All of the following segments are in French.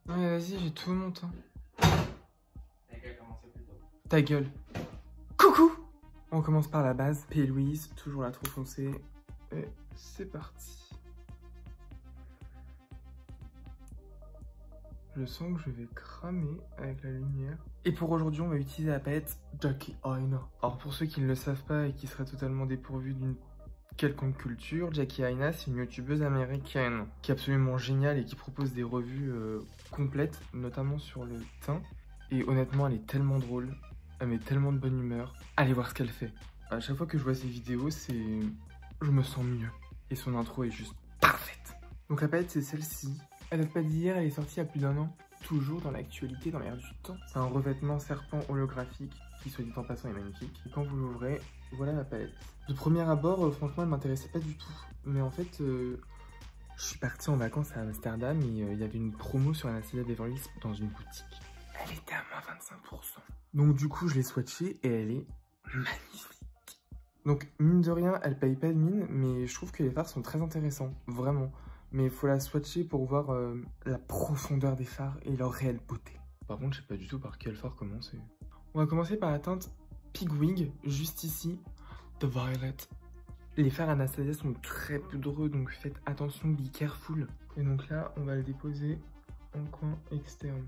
Ouais, vas-y, j'ai tout mon temps. Ta gueule. Coucou! On commence par la base. P. Louise, toujours la trop foncée. Et c'est parti. Je sens que je vais cramer avec la lumière. Et pour aujourd'hui, on va utiliser la palette Jackie Aina. Alors pour ceux qui ne le savent pas et qui seraient totalement dépourvus d'une quelconque culture, Jackie Aina, c'est une youtubeuse américaine qui est absolument géniale et qui propose des revues complètes, notamment sur le teint. Et honnêtement, elle est tellement drôle, elle met tellement de bonne humeur. Allez voir ce qu'elle fait. À chaque fois que je vois ses vidéos, je me sens mieux. Et son intro est juste parfaite. Donc la palette, c'est celle-ci. Elle date pas d'hier, elle est sortie il y a plus d'1 an. Toujours dans l'actualité, dans l'air du temps. C'est un revêtement serpent holographique qui, soit dit en passant, est magnifique. Et quand vous l'ouvrez, voilà la palette. De premier abord, franchement, elle m'intéressait pas du tout. Mais en fait, je suis partie en vacances à Amsterdam et il y avait une promo sur Anastasia Beverly Hills dans une boutique. Elle était à moins 25%. Donc du coup, je l'ai swatchée et elle est magnifique. Donc mine de rien, elle paye pas de mine, mais je trouve que les fards sont très intéressants, vraiment. Mais il faut la swatcher pour voir la profondeur des fards et leur réelle beauté. Par contre, je sais pas du tout par quel fard commencer. On va commencer par la teinte Pigwig, juste ici, The Violet. Les fards Anastasia sont très poudreux, donc faites attention, be careful. Et donc là, on va le déposer en coin externe.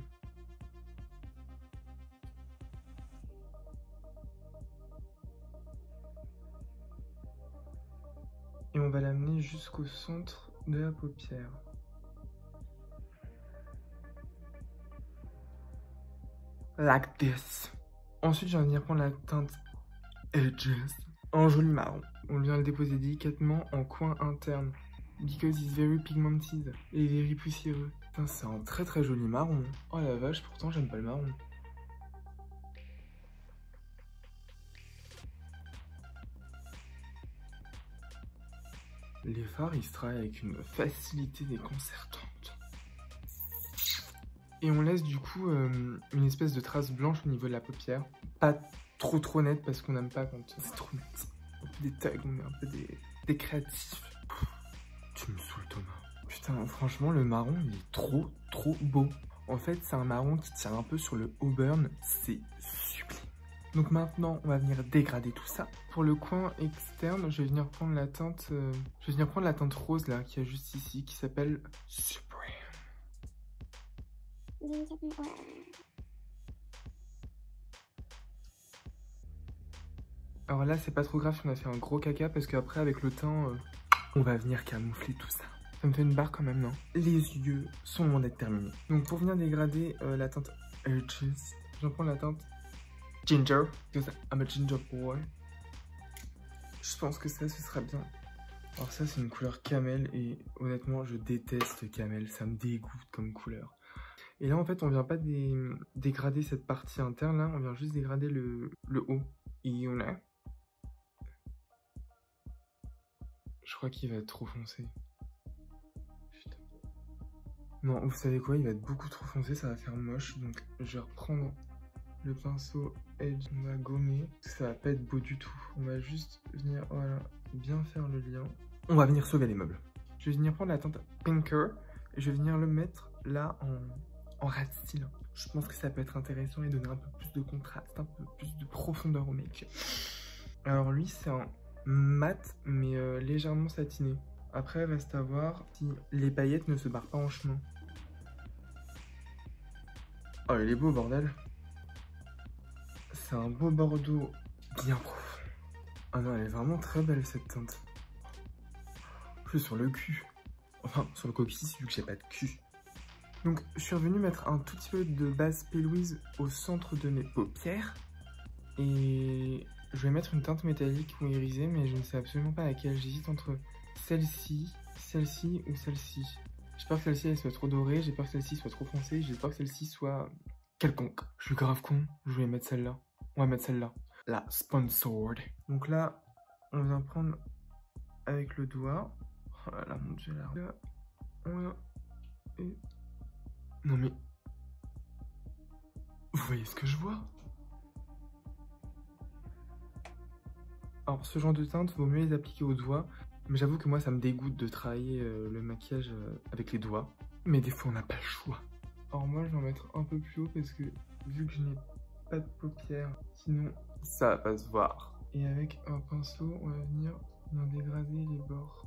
Et on va l'amener jusqu'au centre de la paupière. Like this. Ensuite, je vais venir prendre la teinte Edges en joli marron. On vient le déposer délicatement en coin interne. Because it's very pigmented et very poussiéreux. Putain, c'est un très très joli marron. Oh la vache, pourtant j'aime pas le marron. Les fards, ils se travaillent avec une facilité déconcertante. Et on laisse du coup une espèce de trace blanche au niveau de la paupière. Pas trop nette parce qu'on n'aime pas quand c'est trop net. Un peu des tags, on est un peu des créatifs. Tu me saoules, Thomas. Putain, franchement, le marron, il est trop beau. En fait, c'est un marron qui tire un peu sur le auburn. C'est sublime. Donc maintenant, on va venir dégrader tout ça. Pour le coin externe, je vais venir prendre la teinte, rose là, qui est juste ici, qui s'appelle Supreme. Alors là, c'est pas trop grave si on a fait un gros caca, parce qu'après, avec le teint, on va venir camoufler tout ça. Ça me fait une barre quand même, non? Les yeux sont loin d'être terminés. Donc pour venir dégrader la teinte Edges, j'en prends la teinte Ginger, because I'm a ginger boy. Je pense que ça, ce sera bien. Alors ça, c'est une couleur camel, et honnêtement, je déteste camel, ça me dégoûte comme couleur. Et là, en fait, on vient pas dégrader cette partie interne, là, on vient juste dégrader le haut. Et on a... Je crois qu'il va être trop foncé. Putain. Non, vous savez quoi, il va être beaucoup trop foncé, ça va faire moche. Donc, je vais reprendre le pinceau Edge, on va gommer. Ça va pas être beau du tout. On va juste venir, voilà, bien faire le lien. On va venir sauver les meubles. Je vais venir prendre la teinte Pinker. Et je vais venir le mettre là en rat style. Je pense que ça peut être intéressant et donner un peu plus de contraste, un peu plus de profondeur au make-up. Alors lui, c'est un mat, mais légèrement satiné. Après, reste à voir si les paillettes ne se barrent pas en chemin. Oh, il est beau, bordel. C'est un beau bordeaux bien profond. Ah non, elle est vraiment très belle, cette teinte. Je suis sur le cul. Enfin, sur le coccyx, vu que j'ai pas de cul. Donc, je suis revenu mettre un tout petit peu de base P. Louise au centre de mes paupières. Et je vais mettre une teinte métallique ou irisée, mais je ne sais absolument pas laquelle. J'hésite entre celle-ci ou celle-ci. J'ai peur que celle-ci elle soit trop dorée, j'ai peur que celle-ci soit trop foncée, j'ai peur que celle-ci soit quelconque. Je suis grave con, je vais mettre celle-là. On va mettre celle-là. La Sponsored. Donc là, on vient prendre avec le doigt. Oh là là, mon dieu, là. On vient et... Non mais... Vous voyez ce que je vois? Alors ce genre de teinte, vaut mieux les appliquer aux doigts. Mais j'avoue que moi ça me dégoûte de travailler le maquillage avec les doigts. Mais des fois on n'a pas le choix. Alors moi je vais en mettre un peu plus haut parce que vu que je n'ai pas de paupières, sinon ça va pas se voir. Et avec un pinceau, on va venir en dégrader les bords.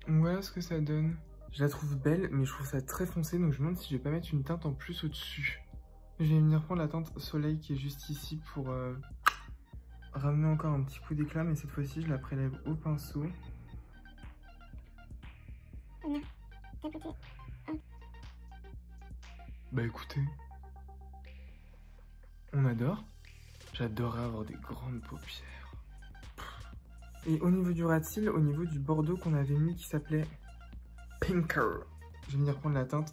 Voilà ce que ça donne. Je la trouve belle, mais je trouve ça très foncé, donc je me demande si je vais pas mettre une teinte en plus au-dessus. Je vais venir prendre la teinte soleil qui est juste ici pour ramener encore un petit coup d'éclat, mais cette fois-ci je la prélève au pinceau. Bah écoutez, on adore. J'adorerais avoir des grandes paupières. Et au niveau du ras de cils, au niveau du bordeaux qu'on avait mis qui s'appelait Pinker, je vais venir prendre la teinte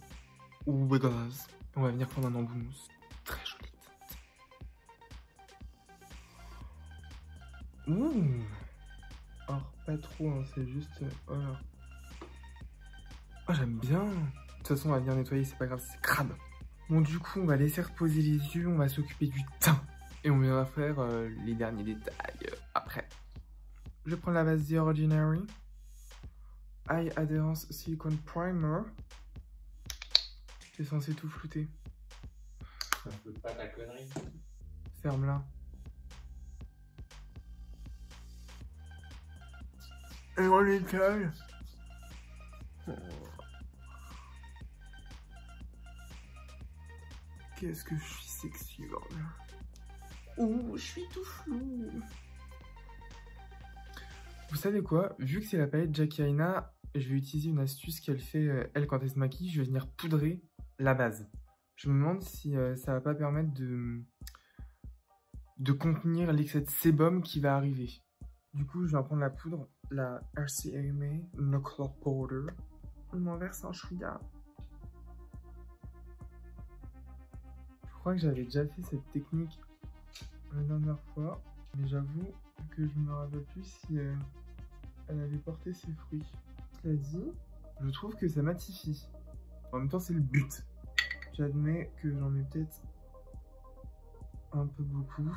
Wiggles. On va venir prendre un embout mousse. Très jolie teinte. Ouh. Alors pas trop, hein, c'est juste... voilà. Oh j'aime bien. De toute façon on va venir nettoyer, c'est pas grave, c'est crabe. Bon du coup on va laisser reposer les yeux, on va s'occuper du teint. Et on viendra faire les derniers détails après. Je prends la base The Ordinary. Eye Adherence Silicone Primer. C'est censé tout flouter. Ça floute pas ta connerie. Ferme-la. Et on l'étale. Qu'est-ce que je suis sexy, bordel. Ouh, je suis tout flou. Vous savez quoi? Vu que c'est la palette Jackie Aina, je vais utiliser une astuce qu'elle fait, elle, quand elle se maquille. Je vais venir poudrer la base. Je me demande si ça va pas permettre de contenir l'excès de sébum qui va arriver. Du coup, je vais prendre la poudre, la RCMA No Color Powder. On m'en verse un chouïa. Je crois que j'avais déjà fait cette technique la dernière fois, mais j'avoue que je me rappelle plus si elle avait porté ses fruits. Cela dit, je trouve que ça matifie. En même temps, c'est le but. J'admets que j'en mets peut-être un peu beaucoup,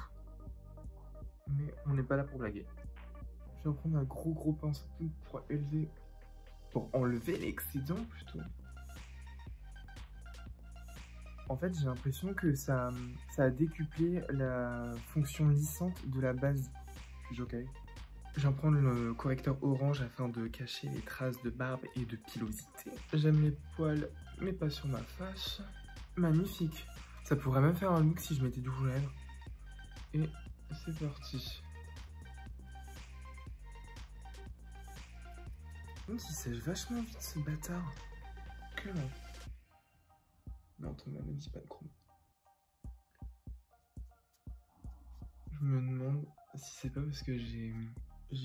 mais on n'est pas là pour blaguer. Je vais prendre un gros pinceau pour enlever l'excédent plutôt. En fait, j'ai l'impression que ça a décuplé la fonction lissante de la base du Jokai. Je vais prendre le correcteur orange afin de cacher les traces de barbe et de pilosité. J'aime les poils, mais pas sur ma face. Magnifique. Ça pourrait même faire un look si je mettais du rouge à lèvres. Et c'est parti. Il sèche vachement vite ce bâtard. Comment? Non, Thomas, ne dis pas de chrome. Je me demande si c'est pas parce que j'ai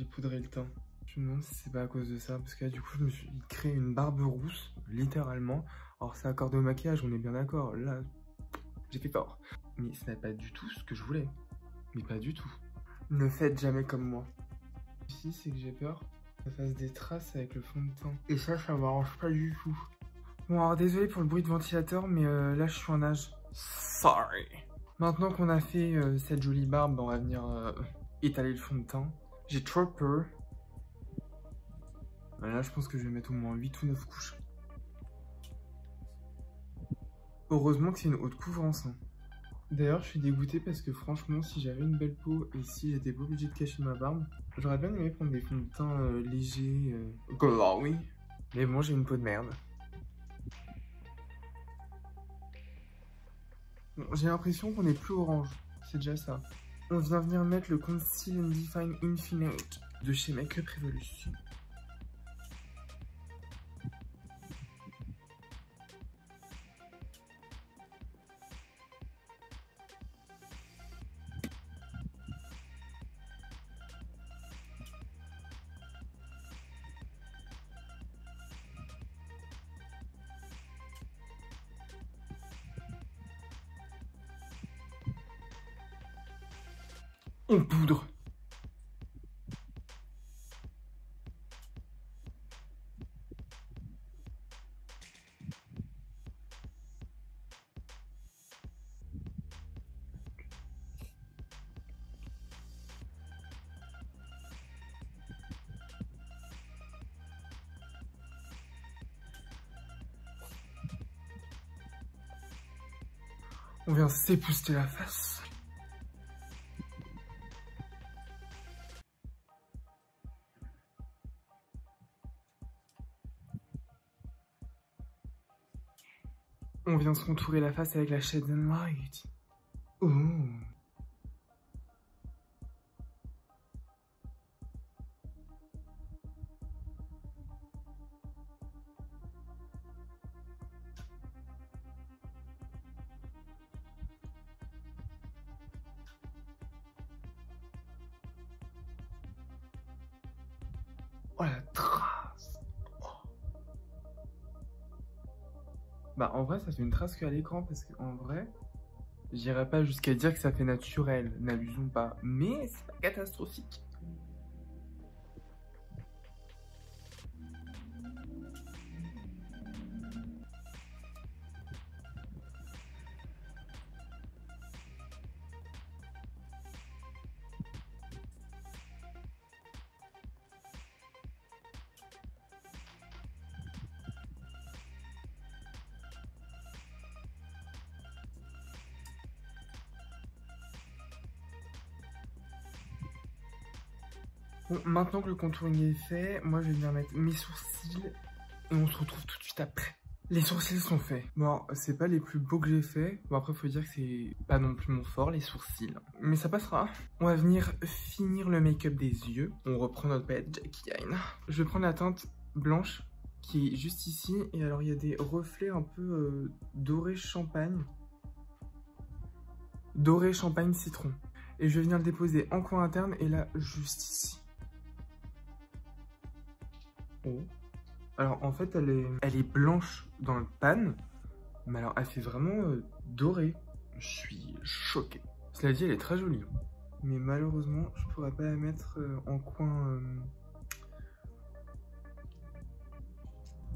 poudré le teint. Je me demande si c'est pas à cause de ça, parce que là, du coup, je me suis créé une barbe rousse, littéralement. Alors, c'est accordé au maquillage, on est bien d'accord. Là, j'ai fait fort. Mais ce n'est pas du tout ce que je voulais. Mais pas du tout. Ne faites jamais comme moi. Ici, c'est que j'ai peur que ça fasse des traces avec le fond de teint. Et ça m'arrange pas du tout. Bon, alors désolé pour le bruit de ventilateur, mais là je suis en nage. Sorry. Maintenant qu'on a fait cette jolie barbe, on va venir étaler le fond de teint. J'ai trop peur. Là, je pense que je vais mettre au moins 8 ou 9 couches. Heureusement que c'est une haute couvrance. Hein. D'ailleurs, je suis dégoûté parce que franchement, si j'avais une belle peau et si j'étais pas obligé de cacher ma barbe, j'aurais bien aimé prendre des fonds de teint légers, glowy. Mais bon, j'ai une peau de merde. Bon, j'ai l'impression qu'on est plus orange, c'est déjà ça. On vient venir mettre le Conceal and Define Infinite de chez Makeup Revolution. On poudre. On vient s'épousseter la face. On vient se contourer la face avec la Shade and Light. Ouh. Oh la trace. Oh. Bah en vrai ça fait une trace qu'à l'écran parce qu'en vrai j'irais pas jusqu'à dire que ça fait naturel, n'abusons pas, mais c'est pas catastrophique. Bon, maintenant que le contouring est fait, moi je vais venir mettre mes sourcils et on se retrouve tout de suite après. Les sourcils sont faits. Bon, c'est pas les plus beaux que j'ai fait. Bon, après, faut dire que c'est pas non plus mon fort, les sourcils. Mais ça passera. On va venir finir le make-up des yeux. On reprend notre palette Jackie Aina. Je vais prendre la teinte blanche qui est juste ici. Et alors, il y a des reflets un peu doré champagne. Doré champagne citron. Et je vais venir le déposer en coin interne et là, juste ici. Oh. Alors en fait elle est blanche dans le pan, mais alors elle fait vraiment dorée. Je suis choqué. Cela dit elle est très jolie. Mais malheureusement je pourrais pas la mettre en coin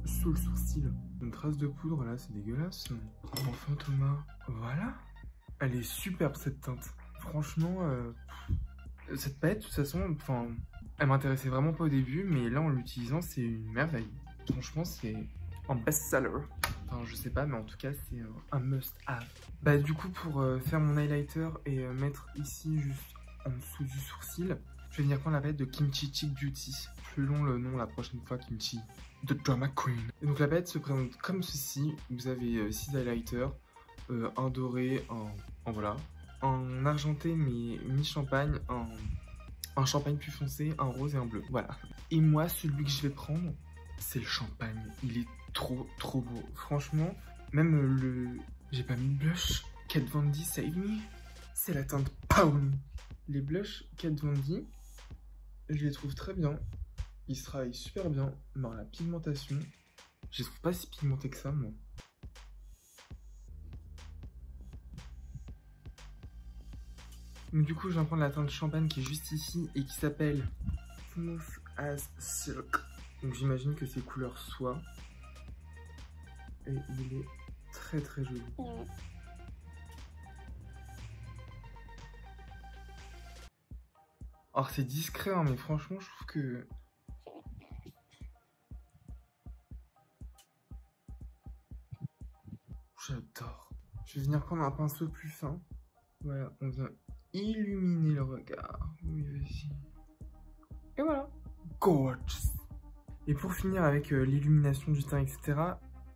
sous le sourcil. Une trace de poudre là c'est dégueulasse. Enfin Thomas, voilà. Elle est superbe cette teinte. Franchement cette palette de toute façon, enfin elle m'intéressait vraiment pas au début, mais là en l'utilisant c'est une merveille. Franchement, c'est un best-seller. Enfin, je sais pas, mais en tout cas, c'est un must-have. Bah, du coup, pour faire mon highlighter et mettre ici, juste en dessous du sourcil, je vais venir prendre la palette de Kimchi Chic Beauty. Plus long le nom la prochaine fois, Kimchi. The Drama Queen. Et donc, la palette se présente comme ceci. Vous avez 6 highlighters, un doré, un voilà, un argenté, mais mi-champagne, un champagne plus foncé, un rose et un bleu. Voilà. Et moi, celui que je vais prendre, c'est le champagne, il est trop beau. Franchement, même le... J'ai pas mis de blush. Kat Von D Save Me. C'est la teinte Pawn. Les blushs Kat Von D, je les trouve très bien. Ils se travaillent super bien. Mais la pigmentation, je les trouve pas si pigmentés que ça, moi. Donc du coup, je vais prendre la teinte champagne qui est juste ici et qui s'appelle Smooth as Silk. Donc j'imagine que c'est couleur soie. Et il est très joli. Alors c'est discret hein, mais franchement je trouve que... J'adore. Je vais venir prendre un pinceau plus fin. Voilà, on vient illuminer le regard. Oui, vas-y. Et voilà. Gorgeous. Et pour finir avec l'illumination du teint, etc.,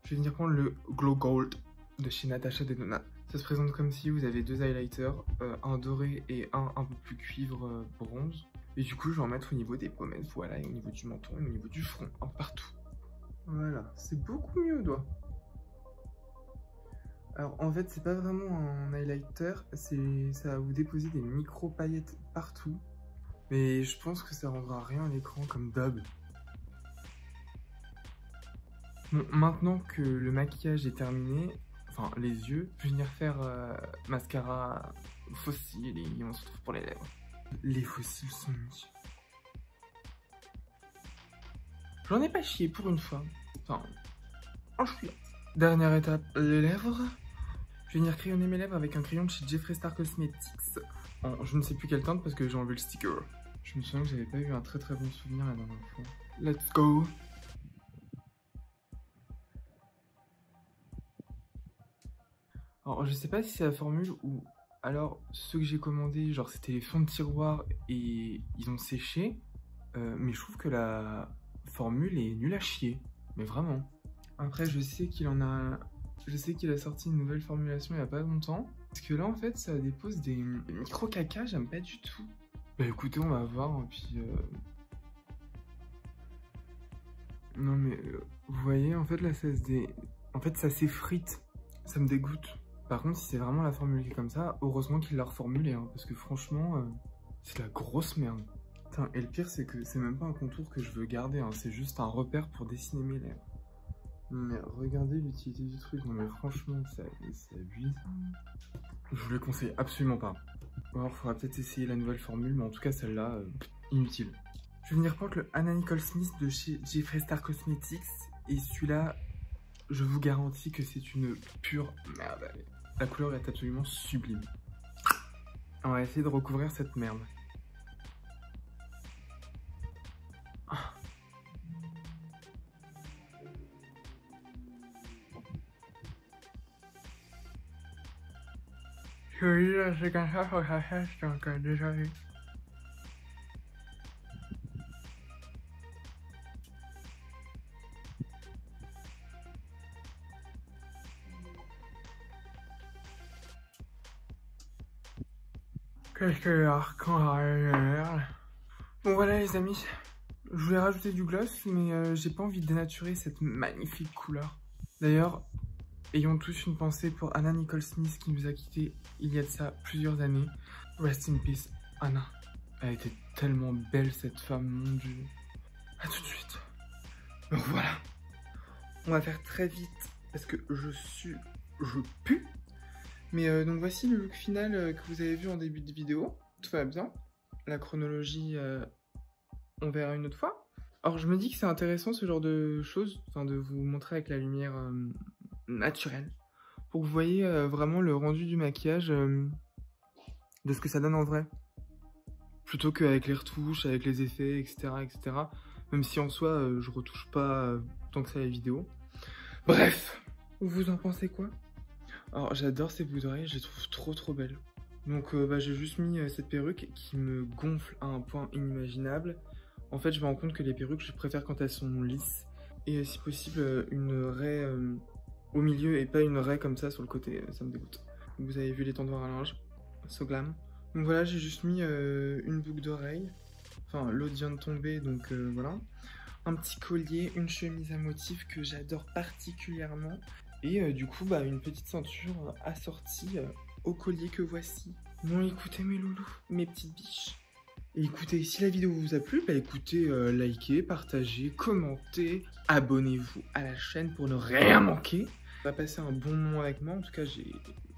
je vais venir prendre le Glow Gold de chez Natasha Denona. Ça se présente comme si vous avez 2 highlighters, un doré et un peu plus cuivre bronze. Et du coup, je vais en mettre au niveau des pommettes, voilà, et au niveau du menton, et au niveau du front, un peu partout. Voilà, c'est beaucoup mieux, doigt. Alors, en fait, c'est pas vraiment un highlighter, ça va vous déposer des micro-paillettes partout. Mais je pense que ça rendra rien à l'écran comme d'hab. Bon, maintenant que le maquillage est terminé, enfin les yeux, je vais venir faire mascara fossile et on se retrouve pour les lèvres. Les fossiles sont mis. J'en ai pas chié pour une fois. Enfin, en chouette. Dernière étape, les lèvres. Je vais venir crayonner mes lèvres avec un crayon de chez Jeffree Star Cosmetics. En, je ne sais plus quelle teinte parce que j'ai enlevé le sticker. Je me souviens que j'avais pas eu un très bon souvenir la dernière fois. Let's go. Alors je sais pas si c'est la formule ou alors ceux que j'ai commandés, genre c'était les fonds de tiroir et ils ont séché, mais je trouve que la formule est nulle à chier, mais vraiment. Après je sais qu'il a sorti une nouvelle formulation il y a pas longtemps, parce que là en fait ça dépose des micro caca, j'aime pas du tout. Bah écoutez, on va voir, et puis non mais vous voyez en fait là en fait ça s'effrite, ça me dégoûte. Par contre si c'est vraiment la formule qui est comme ça, heureusement qu'il l'a reformulée hein, parce que franchement c'est de la grosse merde. Putain, et le pire c'est que c'est même pas un contour que je veux garder hein, c'est juste un repère pour dessiner mes lèvres. Non mais regardez l'utilité du truc, non mais franchement ça abuse. Je vous le conseille absolument pas. Alors faudra peut-être essayer la nouvelle formule, mais en tout cas celle-là, inutile. Je vais venir prendre le Anna Nicole Smith de chez Jeffree Star Cosmetics. Et celui-là, je vous garantis que c'est une pure merde. La couleur est absolument sublime. On va essayer de recouvrir cette merde. C'est comme ça, faut que ça fasse, donc désolé. Qu'est-ce que l'arcan a merde. Bon voilà les amis, je voulais rajouter du gloss, mais j'ai pas envie de dénaturer cette magnifique couleur. D'ailleurs, ayons tous une pensée pour Anna Nicole Smith qui nous a quittés il y a de ça plusieurs années. Rest in peace, Anna. Elle était tellement belle cette femme, mon dieu. A tout de suite. Donc voilà. On va faire très vite parce que je pue. Mais donc voici le look final que vous avez vu en début de vidéo. Tout va bien. La chronologie, on verra une autre fois. Alors je me dis que c'est intéressant ce genre de choses, enfin de vous montrer avec la lumière naturelle, pour que vous voyez vraiment le rendu du maquillage, de ce que ça donne en vrai. Plutôt qu'avec les retouches, avec les effets, etc. etc. Même si en soi, je retouche pas tant que ça la vidéo. Bref, vous en pensez quoi? Alors j'adore ces boucles d'oreilles, je les trouve trop belles. Donc j'ai juste mis cette perruque qui me gonfle à un point inimaginable. En fait je me rends compte que les perruques je préfère quand elles sont lisses. Et si possible une raie au milieu et pas une raie comme ça sur le côté, ça me dégoûte. Vous avez vu les tendoirs à linge, so glam. Donc voilà, j'ai juste mis une boucle d'oreille. Enfin l'autre vient de tomber donc voilà. Un petit collier, une chemise à motif que j'adore particulièrement. Et du coup, une petite ceinture assortie au collier que voici. Bon, écoutez mes loulous, mes petites biches. Et écoutez, si la vidéo vous a plu, écoutez, likez, partagez, commentez, abonnez-vous à la chaîne pour ne rien manquer. On va passer un bon moment avec moi. En tout cas, j'ai,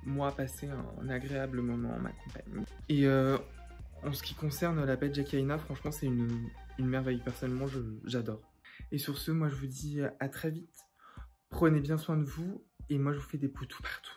moi, passé un agréable moment en ma compagnie. Et en ce qui concerne la page Jackie Aina, franchement, c'est une merveille. Personnellement, j'adore. Et sur ce, moi, je vous dis à très vite. Prenez bien soin de vous et moi je vous fais des poutous partout.